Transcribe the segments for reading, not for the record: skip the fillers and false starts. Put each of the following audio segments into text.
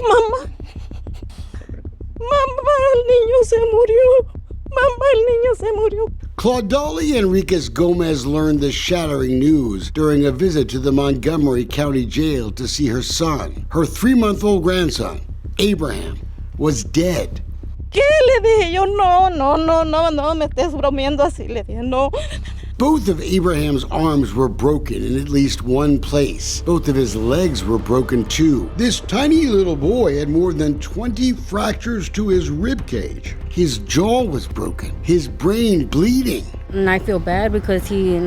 Mamá, mamá, el niño se murió. Mamá, el niño se murió. Claudalia Enriquez Gomez learned the shattering news during a visit to the Montgomery County Jail to see her son. Her 3-month-old grandson, Abraham, was dead. ¿Qué le dije yo? No me estés bromeando así. Le dije, no. Both of Abraham's arms were broken in at least one place. Both of his legs were broken too. This tiny little boy had more than 20 fractures to his rib cage. His jaw was broken, his brain bleeding. And I feel bad because he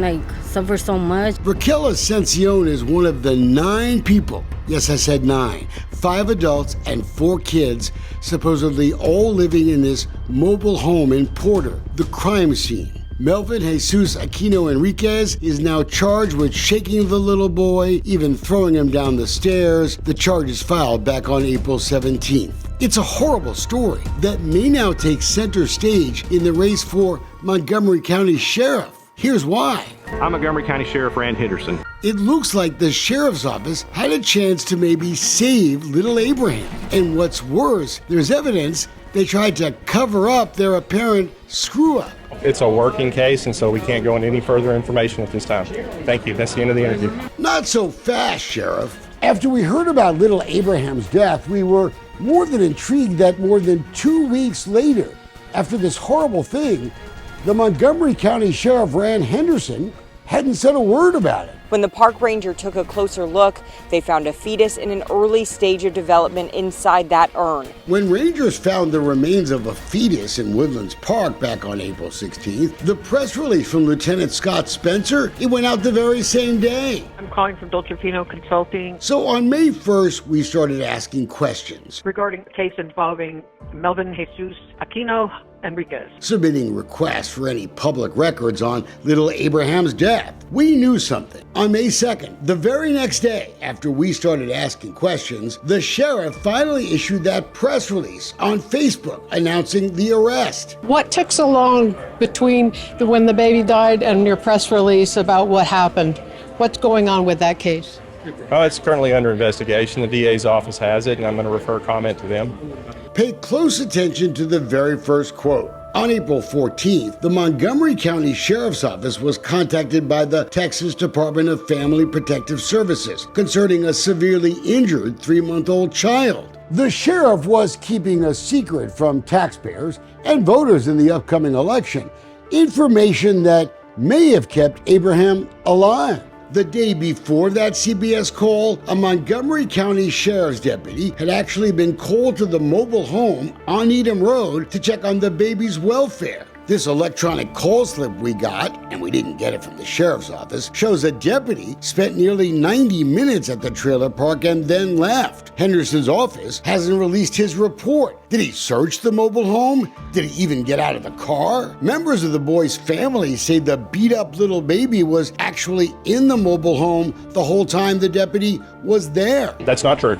suffers so much. Raquel Ascension is one of the 9 people, yes, I said 9, 5 adults and 4 kids, supposedly all living in this mobile home in Porter, the crime scene. Melvin Jesus Aquino Enriquez is now charged with shaking the little boy, even throwing him down the stairs. The charge is filed back on April 17th. It's a horrible story that may now take center stage in the race for Montgomery County Sheriff. Here's why. I'm Montgomery County Sheriff Rand Henderson. It looks like the sheriff's office had a chance to maybe save little Abraham. And what's worse, there's evidence they tried to cover up their apparent screw-up. It's a working case, and so we can't go into any further information at this time. Thank you. That's the end of the interview. Not so fast, Sheriff. After we heard about little Abraham's death, we were more than intrigued that more than 2 weeks later, after this horrible thing, the Montgomery County Sheriff Rand Henderson hadn't said a word about it. When the park ranger took a closer look, they found a fetus in an early stage of development inside that urn. When rangers found the remains of a fetus in Woodlands Park back on April 16th, the press release from Lieutenant Scott Spencer, it went out the very same day. I'm calling from Dolcefino Consulting. So on May 1st, we started asking questions Regarding a case involving Melvin Jesus Aquino Enriquez. Submitting requests for any public records on little Abraham's death. We knew something. On May 2nd, the very next day after we started asking questions, the sheriff finally issued that press release on Facebook announcing the arrest. What took so long between when the baby died and your press release about what happened? What's going on with that case? It's currently under investigation. The DA's office has it, and I'm going to refer comment to them. Pay close attention to the very first quote. On April 14th, the Montgomery County Sheriff's Office was contacted by the Texas Department of Family Protective Services concerning a severely injured 3-month-old child. The sheriff was keeping a secret from taxpayers and voters in the upcoming election, information that may have kept Abraham alive. The day before that CBS call, a Montgomery County Sheriff's deputy had actually been called to the mobile home on Edom Road to check on the baby's welfare. This electronic call slip we got, and we didn't get it from the sheriff's office, shows a deputy spent nearly 90 minutes at the trailer park and then left. Henderson's office hasn't released his report. Did he search the mobile home? Did he even get out of the car? Members of the boy's family say the beat-up little baby was actually in the mobile home the whole time the deputy was there. That's not true.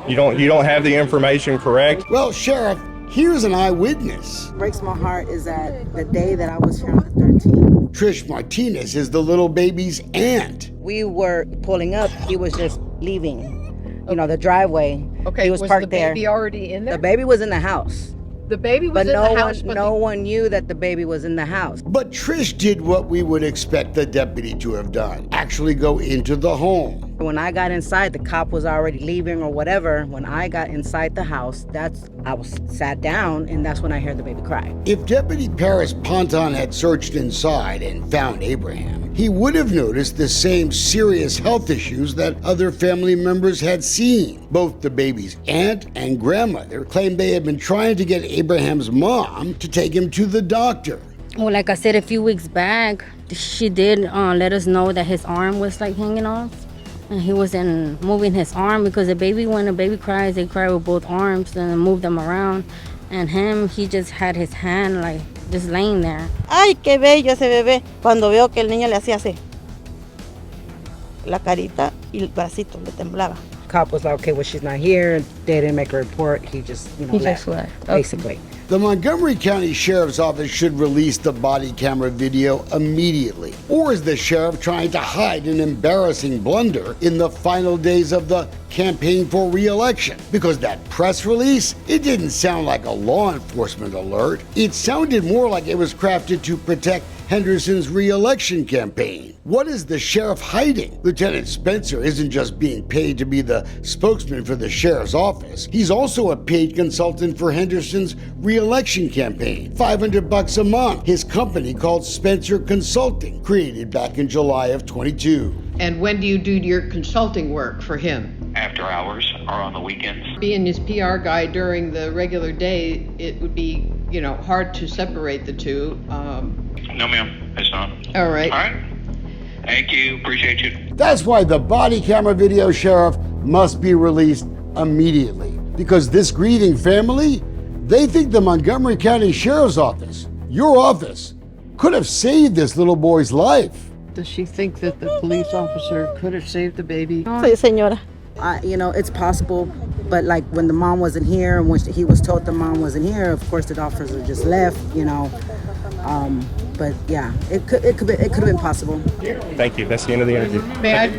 You don't have the information correct. Well, Sheriff, here's an eyewitness. What breaks my heart is that the day that I was here on the 13th. Trish Martinez is the little baby's aunt. We were pulling up. He was just leaving, the driveway. Okay, he was parked there. Was the baby already in there? The baby was in the house. The baby was in the house, but no one knew that the baby was in the house. But Trish did what we would expect the deputy to have done, actually go into the home. When I got inside, the cop was already leaving or whatever. When I got inside the house, I was sat down, and that's when I heard the baby cry. If Deputy Paris Ponton had searched inside and found Abraham, he would have noticed the same serious health issues that other family members had seen. Both the baby's aunt and grandmother claimed they had been trying to get Abraham's mom to take him to the doctor. Well, like I said, a few weeks back, she did let us know that his arm was hanging off. And he wasn't moving his arm because when a baby cries, they cry with both arms and move them around. And he just had his hand just laying there. Ay, qué bello ese bebé. Cuando veo que el niño le hacía así. La carita y el bracito le temblaba. cop was like, okay, well, she's not here. They didn't make a report. He just, He left, just left. Okay. basically. The Montgomery County Sheriff's Office should release the body camera video immediately. Or is the sheriff trying to hide an embarrassing blunder in the final days of the campaign for re-election? Because that press release, it didn't sound like a law enforcement alert. It sounded more like it was crafted to protect Henderson's re-election campaign. What is the sheriff hiding? Lieutenant Spencer isn't just being paid to be the spokesman for the sheriff's office. He's also a paid consultant for Henderson's re-election campaign. $500 a month. His company called Spencer Consulting, created back in July of 22. And when do you do your consulting work for him? After hours or on the weekends. Being his PR guy during the regular day, it would be, hard to separate the two. No, ma'am, it's not. All right. All right. Thank you. Appreciate you. That's why the body camera video, Sheriff, must be released immediately. Because this grieving family, they think the Montgomery County Sheriff's Office, your office, could have saved this little boy's life. Does she think that the police officer could have saved the baby? Sí, señora. It's possible, but like when the mom wasn't here and when he was told the mom wasn't here, of course the officer just left, But yeah, it could have been possible. Thank you. That's the end of the interview. May I